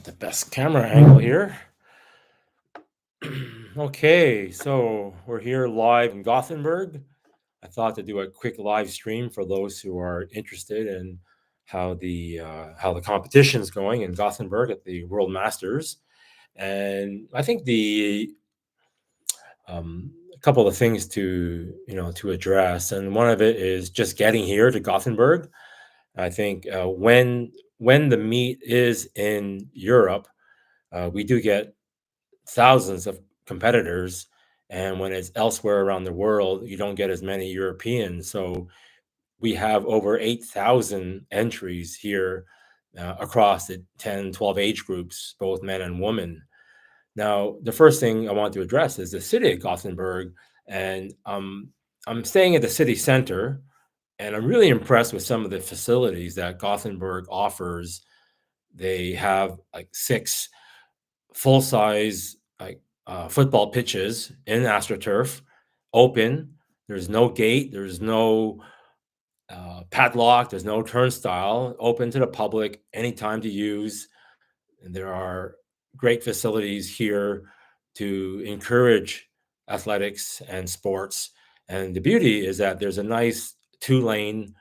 Got the best camera angle here. Okay, so we're here live in Gothenburg. I thought to do a quick live stream for those who are interested in how the competition is going in Gothenburg at the World Masters. And I think a couple of things to address, and one of it is just getting here to Gothenburg. I think when the meet is in Europe, we do get thousands of competitors, and when it's elsewhere around the world you don't get as many Europeans. So we have over 8,000 entries here, across the 10, 12 age groups, both men and women. Now the first thing I want to address is the city of Gothenburg, and I'm staying at the city center, and I'm really impressed with some of the facilities that Gothenburg offers. They have like six full size football pitches in AstroTurf, open. There's no gate. There's no padlock. There's no turnstile. Open to the public anytime to use. And there are great facilities here to encourage athletics and sports. And the beauty is that there's a nice 2 lane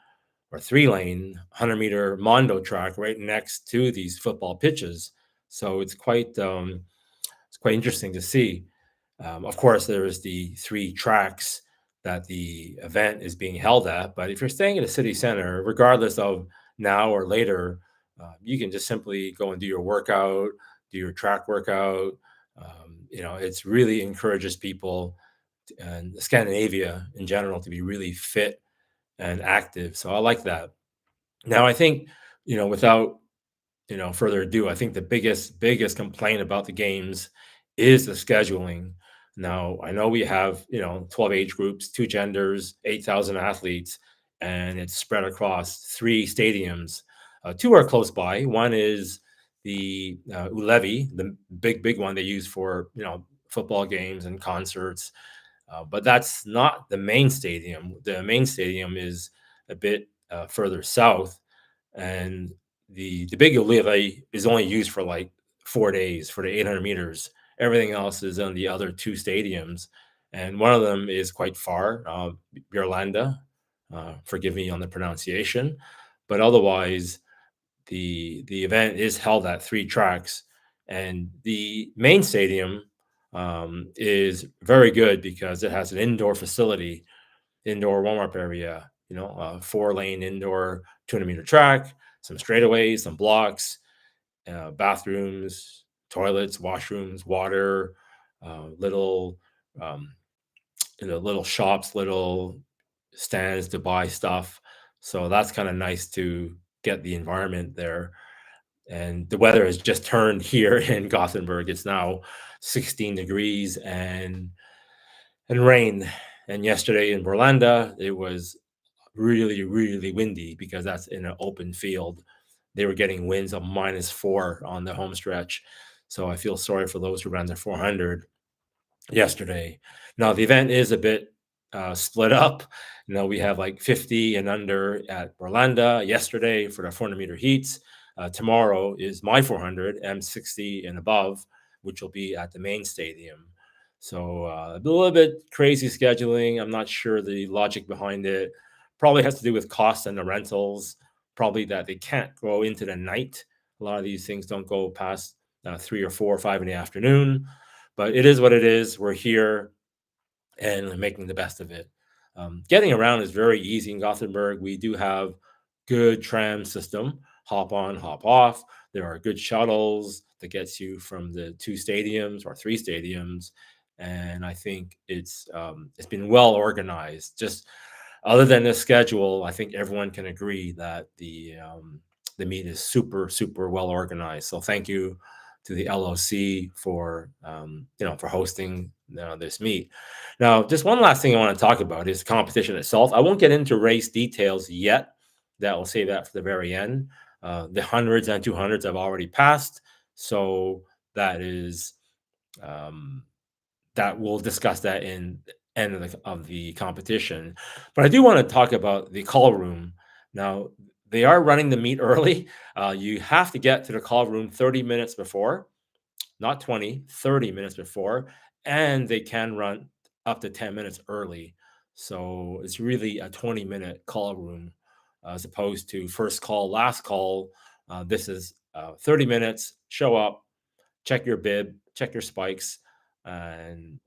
or 3 lane 100-meter Mondo track right next to these football pitches. So it's quite interesting to see. Of course, there is the 3 tracks that the event is being held at. But if you're staying in the city center, regardless of now or later, you can just simply go and do your workout, do your track workout. It's really encourages people and Scandinavia in general to be really fit and active. So I like that. Now I think, without further ado, I think the biggest complaint about the games is the scheduling. Now, I know we have, 12 age groups, 2 genders, 8,000 athletes, and it's spread across 3 stadiums. 2 are close by. One is the Ullevi, the big one they use for, football games and concerts. But that's not the main stadium. The main stadium is a bit further south, and the big Oliva is only used for like 4 days for the 800 meters. Everything else is on the other 2 stadiums, and one of them is quite far, Björlanda. Forgive me on the pronunciation, but otherwise, the event is held at 3 tracks, and the main stadium is very good because it has an indoor facility, indoor warm-up area, a 4 lane indoor 200-meter track, some straightaways, some blocks, bathrooms, toilets, washrooms, water, little um, little shops, little stands to buy stuff. So that's kind of nice to get the environment there. And the weather has just turned here in Gothenburg. It's now 16 degrees and rain. And yesterday in Berlanda, it was really, really windy because that's in an open field. They were getting winds of -4 on the home stretch. So I feel sorry for those who ran their 400 yesterday. Now, the event is a bit split up. We have like 50 and under at Berlanda yesterday for the 400-meter heats. Tomorrow is my 400, M60 and above, which will be at the main stadium. So a little bit crazy scheduling. I'm not sure the logic behind it. Probably has to do with costs and the rentals. Probably that they can't go into the night. A lot of these things don't go past 3 or 4 or 5 in the afternoon. But it is what it is. We're here and making the best of it. Getting around is very easy in Gothenburg. We do have good tram system, hop on, hop off. There are good shuttles that gets you from the 2 stadiums or 3 stadiums, and I think it's been well organized. Just other than the schedule, I think everyone can agree that the meet is super well organized. So thank you to the LOC for hosting this meet. Now, just one last thing I want to talk about is the competition itself. I won't get into race details yet. That will save that for the very end. The hundreds and 200s have already passed, so that is that we'll discuss that in the end of the competition. But I do want to talk about the call room. Now, They are running the meet early. You have to get to the call room 30 minutes before, not 20, 30 minutes before, and they can run up to 10 minutes early. So it's really a 20-minute call room as opposed to first call, last call. This is 30 minutes, show up, check your bib, check your spikes, and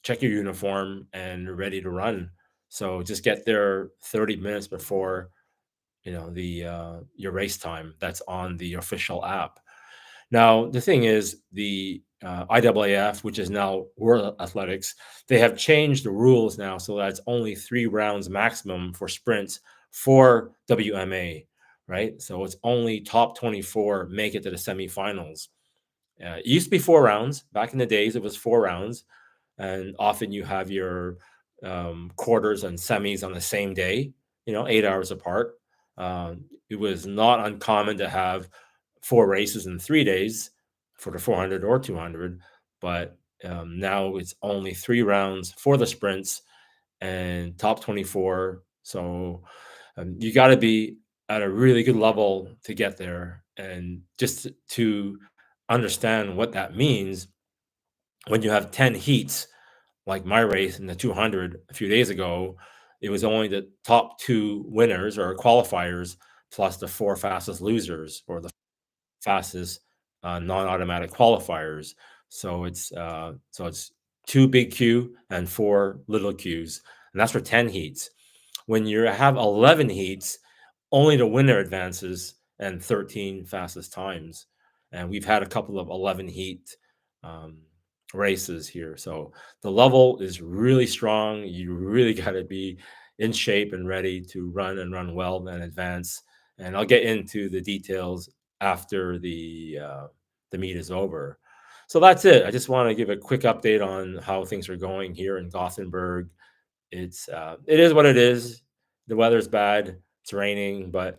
check your uniform, and you're ready to run. So just get there 30 minutes before the your race time that's on the official app. Now, the thing is, the IAAF, which is now World Athletics, they have changed the rules now so that it's only 3 rounds maximum for sprints for WMA, right? So it's only top 24 make it to the semifinals. It used to be 4 rounds. Back in the days, it was 4 rounds, and often you have your quarters and semis on the same day, 8 hours apart. It was not uncommon to have 4 races in 3 days for the 400 or 200, but now it's only 3 rounds for the sprints and top 24. So you got to be at a really good level to get there. And just to understand what that means, when you have 10 heats, like my race in the 200 a few days ago, it was only the top two winners or qualifiers plus the four fastest losers or the fastest non-automatic qualifiers. So it's two big Q and four little Qs, and that's for 10 heats. When you have 11 heats, only the winner advances and 13 fastest times. And we've had a couple of 11 heat um, races here. So the level is really strong. You really got to be in shape and ready to run and run well and advance. And I'll get into the details after the meet is over. So that's it. I just want to give a quick update on how things are going here in Gothenburg. It is what it is. The weather's bad. It's raining, but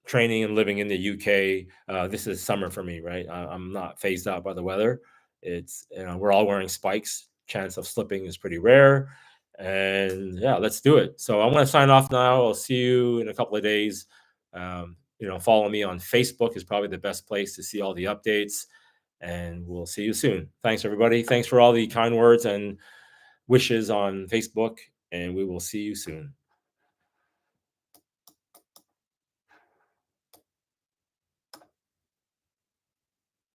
training and living in the UK, this is summer for me, right? I'm not phased out by the weather. It's we're all wearing spikes. Chance of slipping is pretty rare, and yeah, let's do it. So I'm going to sign off now. I'll see you in a couple of days. Follow me on Facebook is probably the best place to see all the updates, and we'll see you soon. Thanks, everybody. Thanks for all the kind words and wishes on Facebook, and we will see you soon.